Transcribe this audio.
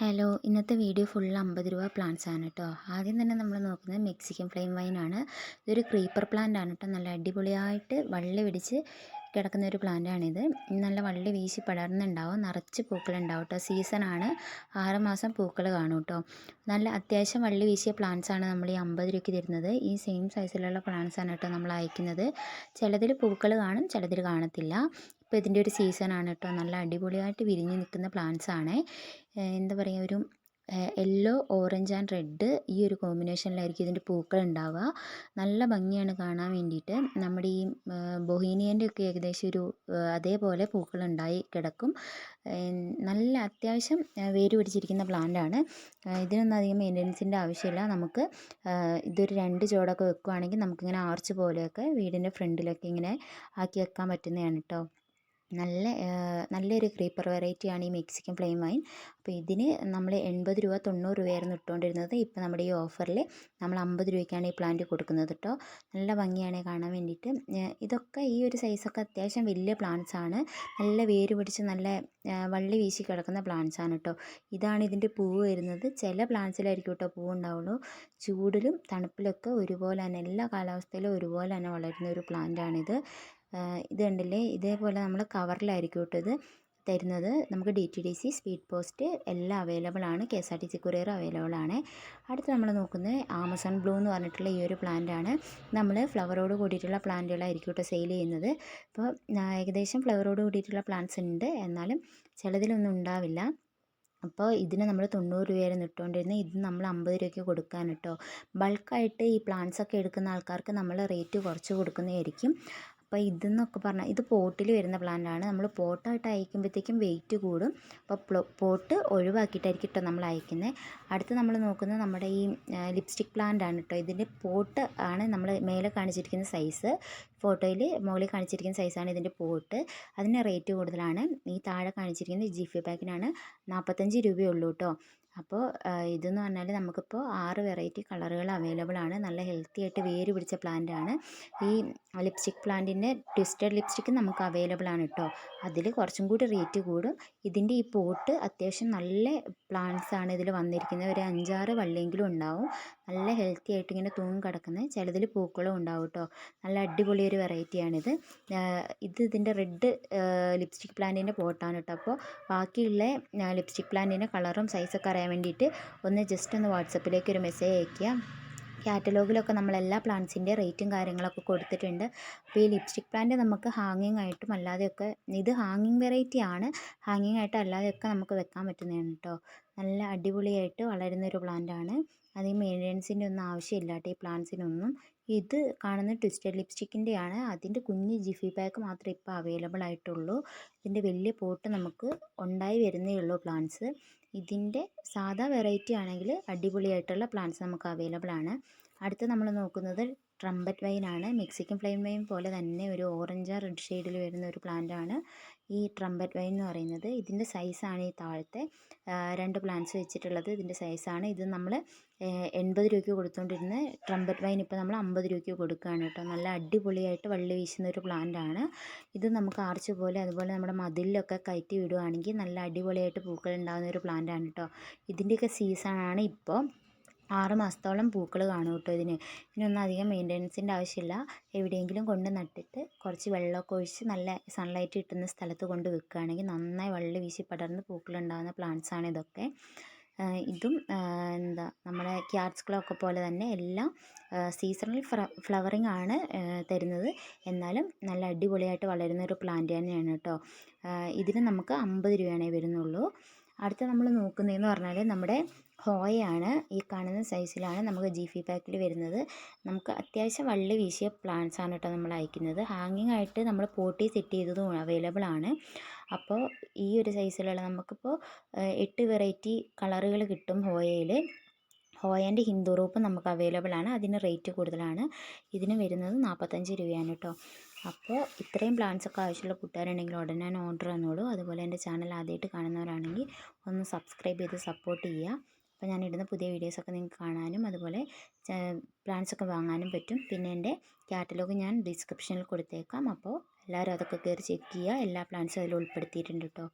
Hello, ഇന്നത്തെ video full 50 രൂപ plants ആണ് കേട്ടോ. ആദ്യം തന്നെ നമ്മൾ നോക്കുന്നത് മെക്സിക്കൻ ഫ്ലെയിം വൈൻ ആണ്. ഇതൊരു ക്രീപ്പർ പ്ലാന്റ് ആണ് കേട്ടോ. നല്ല അടിപൊളിയായിട്ട് വള്ളി പിടിച്ച് കിടക്കുന്ന ഒരു പ്ലാന്റ് ആണിത്. നല്ല വള്ളി വീശി പടർന്നുണ്ടാവും, നിറച്ച് പൂക്കളുണ്ടാവും കേട്ടോ. സീസണാണ്, 6 മാസം പൂക്കൾ കാണും കേട്ടോ. നല്ല അത്യാവശ്യം വള്ളി വീശിയ പ്ലാന്റ്സ് ആണ് നമ്മൾ ഈ 50 രൂപയ്ക്ക് തരുന്നത്. ഈ സെയിം സൈസിലുള്ള പ്ലാന്റ്സ് ആണ് കേട്ടോ നമ്മൾ അയക്കുന്നത്. ചിലതിൽ പൂക്കൾ കാണും, ചിലതിൽ കാണത്തില്ല. ഇപ്പോൾ ഇതിൻ്റെ ഒരു സീസണാണ് കേട്ടോ. നല്ല അടിപൊളിയായിട്ട് വിരിഞ്ഞ് നിൽക്കുന്ന പ്ലാന്റ്സ് ആണ്. എന്താ പറയുക, ഒരു യെല്ലോ, ഓറഞ്ച് ആൻഡ് റെഡ് ഈ ഒരു കോമ്പിനേഷനിലായിരിക്കും ഇതിൻ്റെ പൂക്കൾ ഉണ്ടാവുക. നല്ല ഭംഗിയാണ് കാണാൻ വേണ്ടിയിട്ട്. നമ്മുടെ ഈ ബൊഹീനിയൻ്റെ ഒക്കെ ഏകദേശം ഒരു അതേപോലെ പൂക്കൾ ഉണ്ടായി കിടക്കും. നല്ല അത്യാവശ്യം വേര് പിടിച്ചിരിക്കുന്ന പ്ലാന്റാണ്. ഇതിനൊന്നും അധികം മെയിൻ്റനൻസിൻ്റെ ആവശ്യമില്ല. നമുക്ക് ഇതൊരു 2 ചുവടൊക്കെ വെക്കുകയാണെങ്കിൽ നമുക്കിങ്ങനെ ആർച്ച് പോലെയൊക്കെ വീടിൻ്റെ ഫ്രണ്ടിലൊക്കെ ഇങ്ങനെ ആക്കി വെക്കാൻ പറ്റുന്നതാണ് കേട്ടോ. നല്ലൊരു ക്രീപ്പർ വെറൈറ്റിയാണ് ഈ മെക്സിക്കൻ ഫ്ലെയിം വൈൻ. അപ്പോൾ ഇതിന് നമ്മൾ 80 രൂപ 90 രൂപയായിരുന്നു ഇട്ടുകൊണ്ടിരുന്നത്. ഇപ്പോൾ നമ്മുടെ ഈ ഓഫറിൽ നമ്മൾ 50 രൂപയ്ക്കാണ് ഈ പ്ലാന്റ് കൊടുക്കുന്നത് കേട്ടോ. നല്ല ഭംഗിയാണ് കാണാൻ വേണ്ടിയിട്ട്. ഇതൊക്കെ ഈ ഒരു സൈസൊക്കെ അത്യാവശ്യം വലിയ പ്ലാന്റ്സ് ആണ്. നല്ല വേര് പിടിച്ച് നല്ല വള്ളി വീശി കിടക്കുന്ന പ്ലാന്റ്സ് ആണ് കേട്ടോ. ഇതാണ് ഇതിൻ്റെ പൂവ് വരുന്നത്. ചില പ്ലാന്റ്സിലായിരിക്കും കേട്ടോ പൂവ് ഉണ്ടാവുള്ളൂ. ചൂടിലും തണുപ്പിലൊക്കെ ഒരുപോലെ തന്നെ, എല്ലാ കാലാവസ്ഥയിലും ഒരുപോലെ തന്നെ വളരുന്ന ഒരു പ്ലാന്റാണിത്. ഇത് കണ്ടില്ലേ, ഇതേപോലെ നമ്മൾ കവറിലായിരിക്കും കേട്ടോ ഇത് തരുന്നത്. നമുക്ക് DTDC, സ്പീഡ് പോസ്റ്റ് എല്ലാം അവൈലബിൾ ആണ്. KSRTC കൊറിയർ അവൈലബിൾ ആണ്. അടുത്ത് നമ്മൾ നോക്കുന്നത് ആമസോൺ ബ്ലൂ എന്ന് പറഞ്ഞിട്ടുള്ള ഈ ഒരു പ്ലാന്റ് ആണ്. നമ്മൾ ഫ്ലവറോട് കൂടിയിട്ടുള്ള പ്ലാന്റുകളായിരിക്കും കേട്ടോ സെയിൽ ചെയ്യുന്നത്. അപ്പോൾ ഏകദേശം ഫ്ലവറോട് കൂടിയിട്ടുള്ള പ്ലാന്റ്സ് ഉണ്ട്, എന്നാലും ചിലതിലൊന്നും ഉണ്ടാവില്ല. അപ്പോൾ ഇതിന് നമ്മൾ 90 രൂപയായിരുന്നു ഇട്ടുകൊണ്ടിരുന്നത്. ഇത് നമ്മൾ 50 രൂപയ്ക്ക് കൊടുക്കാൻ കേട്ടോ. ബൾക്കായിട്ട് ഈ പ്ലാന്റ്സ് ഒക്കെ എടുക്കുന്ന ആൾക്കാർക്ക് നമ്മൾ റേറ്റ് കുറച്ച് കൊടുക്കുന്നതായിരിക്കും. അപ്പോൾ ഇതെന്നൊക്കെ പറഞ്ഞാൽ ഇത് പോട്ടിൽ വരുന്ന പ്ലാന്റാണ്. നമ്മൾ പോട്ടായിട്ട് അയക്കുമ്പോഴത്തേക്കും വെയിറ്റ് കൂടും. അപ്പോൾ പോട്ട് ഒഴിവാക്കിയിട്ടായിരിക്കും കേട്ടോ നമ്മൾ അയക്കുന്നത്. അടുത്ത് നമ്മൾ നോക്കുന്നത് നമ്മുടെ ഈ ലിപ്സ്റ്റിക് പ്ലാന്റ് ആണ് കേട്ടോ. ഇതിൻ്റെ പോട്ട് ആണ് നമ്മൾ മേലെ കാണിച്ചിരിക്കുന്ന സൈസ്. ഫോട്ടോയിൽ മുകളിൽ കാണിച്ചിരിക്കുന്ന സൈസാണ് ഇതിൻ്റെ പോട്ട്. അതിന് റേറ്റ് കൂടുതലാണ്. ഈ താഴെ കാണിച്ചിരിക്കുന്നത് ജിഫി പാക്കിനാണ് 45 രൂപയുള്ളൂ കേട്ടോ. അപ്പോൾ ഇതെന്ന് പറഞ്ഞാൽ നമുക്കിപ്പോൾ 6 വെറൈറ്റി കളറുകൾ അവൈലബിൾ ആണ്. നല്ല ഹെൽത്തി ആയിട്ട് വേര് പിടിച്ച പ്ലാന്റ് ആണ്. ഈ ലിപ്സ്റ്റിക് പ്ലാന്റിൻ്റെ ട്വിസ്റ്റഡ് ലിപ്സ്റ്റിക്ക് നമുക്ക് അവൈലബിൾ ആണ് കേട്ടോ. അതിൽ കുറച്ചും കൂടി റേറ്റ് കൂടും. ഇതിൻ്റെ ഈ പോട്ട് അത്യാവശ്യം നല്ല പ്ലാന്റ്സ് ആണ് ഇതിൽ വന്നിരിക്കുന്നത്. ഒരു 5-6 വള്ളിയെങ്കിലും ഉണ്ടാവും. നല്ല ഹെൽത്തി ആയിട്ട് ഇങ്ങനെ തൂങ്ങി കിടക്കുന്നത്. ചിലതിൽ പൂക്കളും ഉണ്ടാവും കേട്ടോ. നല്ല അടിപൊളി ഒരു വെറൈറ്റിയാണിത്. ഇതിൻ്റെ റെഡ് ലിപ്സ്റ്റിക് പ്ലാന്റിൻ്റെ പോട്ടാണ് കേട്ടോ. അപ്പോൾ ബാക്കിയുള്ള ലിപ്സ്റ്റിക് പ്ലാന്റിൻ്റെ കളറും സൈസൊക്കെ അറിയാൻ വേണ്ടിയിട്ട് ജസ്റ്റ് ഒന്ന് വാട്സപ്പിലേക്ക് ഒരു മെസ്സേജ് അയയ്ക്കുക. കാറ്റലോഗിലൊക്കെ നമ്മൾ എല്ലാ പ്ലാന്റ്സിൻ്റെ റേറ്റും കാര്യങ്ങളൊക്കെ കൊടുത്തിട്ടുണ്ട്. അപ്പോൾ ഈ ലിപ്സ്റ്റിക് പ്ലാന്റ് നമുക്ക് ഹാങ്ങിങ് ആയിട്ടും അല്ലാതെയൊക്കെ, ഇത് ഹാങ്ങിങ് വെറൈറ്റി ആണ്. ഹാങ്ങിങ് ആയിട്ട് അല്ലാതെയൊക്കെ നമുക്ക് വെക്കാൻ പറ്റുന്നതാണ് കേട്ടോ. നല്ല അടിപൊളിയായിട്ട് വളരുന്നൊരു പ്ലാന്റാണ്. അത് ഈ മെയിൻ്റനൻസിൻ്റെ ഒന്നും ആവശ്യമില്ല കേട്ടോ ഈ പ്ലാന്റ്സിനൊന്നും. ഇത് കാണുന്ന ട്വിസ്റ്റഡ് ലിപ്സ്റ്റിക്കിൻ്റെയാണ്. അതിൻ്റെ കുഞ്ഞ് ജിഫി പാക്ക് മാത്രമേ ഇപ്പോൾ അവൈലബിൾ ആയിട്ടുള്ളൂ. ഇതിൻ്റെ വലിയ പോട്ട് നമുക്ക് ഉണ്ടായി വരുന്നേ ഉള്ളൂ പ്ലാന്റ്സ്. ഇതിൻ്റെ സാധാ വെറൈറ്റി ആണെങ്കിൽ അടിപൊളിയായിട്ടുള്ള പ്ലാന്റ്സ് നമുക്ക് അവൈലബിൾ ആണ്. അടുത്ത് നമ്മൾ നോക്കുന്നത് ട്രംപറ്റ് വൈൻ ആണ്. മെക്സിക്കൻ ഫ്ലെയിം വൈൻ പോലെ തന്നെ ഒരു ഓറഞ്ച് റെഡ് ഷെയ്ഡിൽ വരുന്ന ഒരു പ്ലാന്റ് ആണ് ഈ ട്രംപറ്റ് വൈൻ എന്ന് പറയുന്നത്. ഇതിൻ്റെ സൈസാണ് ഈ താഴത്തെ 2 പ്ലാന്റ്സ് വെച്ചിട്ടുള്ളത്. ഇതിൻ്റെ സൈസാണ് ഇത്. നമ്മൾ 80 രൂപയ്ക്ക് കൊടുത്തുകൊണ്ടിരുന്ന ട്രംപറ്റ് വൈൻ ഇപ്പോൾ നമ്മൾ 50 രൂപയ്ക്ക് കൊടുക്കുകയാണ് കേട്ടോ. നല്ല അടിപൊളിയായിട്ട് വള്ളി വീശുന്ന ഒരു പ്ലാന്റ് ആണ് ഇത്. നമുക്ക് ആർച്ച് പോലെ അതുപോലെ നമ്മുടെ മതിലിലൊക്കെ കയറ്റി വിടുകയാണെങ്കിൽ നല്ല അടിപൊളിയായിട്ട് പൂക്കൾ ഉണ്ടാകുന്ന ഒരു പ്ലാന്റ് ആണ് കേട്ടോ. ഇതിൻ്റെയൊക്കെ സീസണാണ് ഇപ്പോൾ. 6 മാസത്തോളം പൂക്കൾ കാണും കേട്ടോ ഇതിനൊന്നും അധികം മെയിൻ്റനൻസിൻ്റെ ആവശ്യമില്ല. എവിടെയെങ്കിലും കൊണ്ട് നട്ടിട്ട് കുറച്ച് വെള്ളമൊക്കെ ഒഴിച്ച് നല്ല സൺലൈറ്റ് കിട്ടുന്ന സ്ഥലത്ത് കൊണ്ട് വെക്കുകയാണെങ്കിൽ നന്നായി വള്ളി വീശി പടർന്ന് പൂക്കളുണ്ടാകുന്ന പ്ലാന്റ്സാണ് ഇതൊക്കെ. ഇതും നമ്മുടെ ക്യാറ്റ്സ്കളൊക്കെ പോലെ തന്നെ എല്ലാം സീസണൽ ഫ്ലവറിങ് ആണ് തരുന്നത്. എന്നാലും നല്ല അടിപൊളിയായിട്ട് വളരുന്ന ഒരു പ്ലാന്റ് തന്നെയാണ് കേട്ടോ. ഇതിന് നമുക്ക് 50 രൂപയാണേ വരുന്നുള്ളൂ. അടുത്ത നമ്മൾ നോക്കുന്നതെന്ന് പറഞ്ഞാൽ നമ്മുടെ ഹോയയാണ്. ഈ കാണുന്ന സൈസിലാണ് നമുക്ക് ജിഫി പാക്കിൽ വരുന്നത്. നമുക്ക് അത്യാവശ്യം വള്ളി വീശിയ പ്ലാന്റ്സ് ആണ് കേട്ടോ നമ്മൾ അയക്കുന്നത്. ഹാങ്ങിങ് ആയിട്ട് നമ്മൾ പോട്ടി സെറ്റ് ചെയ്തതും അവൈലബിൾ ആണ്. അപ്പോൾ ഈ ഒരു സൈസിലുള്ള നമുക്കിപ്പോൾ 8 വെറൈറ്റി കളറുകൾ കിട്ടും ഹോയയിൽ. ഹോയൻ്റെ ഹിന്ദു റൂപ്പ് നമുക്ക് അവൈലബിൾ ആണ്. അതിന് റേറ്റ് കൂടുതലാണ്. ഇതിന് വരുന്നത് 45 രൂപയാണ് കേട്ടോ. അപ്പോൾ ഇത്രയും പ്ലാന്റ്സ് ഒക്കെ ആവശ്യമുള്ള കൂട്ടുകാരുണ്ടെങ്കിൽ ഉടനെ തന്നെ ഓർഡർ തന്നോളൂ. അതുപോലെ എൻ്റെ ചാനൽ ആദ്യമായിട്ട് കാണുന്നവരാണെങ്കിൽ ഒന്ന് സബ്സ്ക്രൈബ് ചെയ്ത് സപ്പോർട്ട് ചെയ്യുക. അപ്പോൾ ഞാനിടുന്ന പുതിയ വീഡിയോസൊക്കെ നിങ്ങൾക്ക് കാണാനും അതുപോലെ പ്ലാന്റ്സൊക്കെ വാങ്ങാനും പറ്റും. പിന്നെ എൻ്റെ കാറ്റലോഗ് ഞാൻ ഡിസ്ക്രിപ്ഷനിൽ കൊടുത്തേക്കാം. അപ്പോൾ എല്ലാവരും അതൊക്കെ കയറി ചെക്ക് ചെയ്യുക. എല്ലാ പ്ലാന്റ്സും അതിൽ ഉൾപ്പെടുത്തിയിട്ടുണ്ട് കേട്ടോ.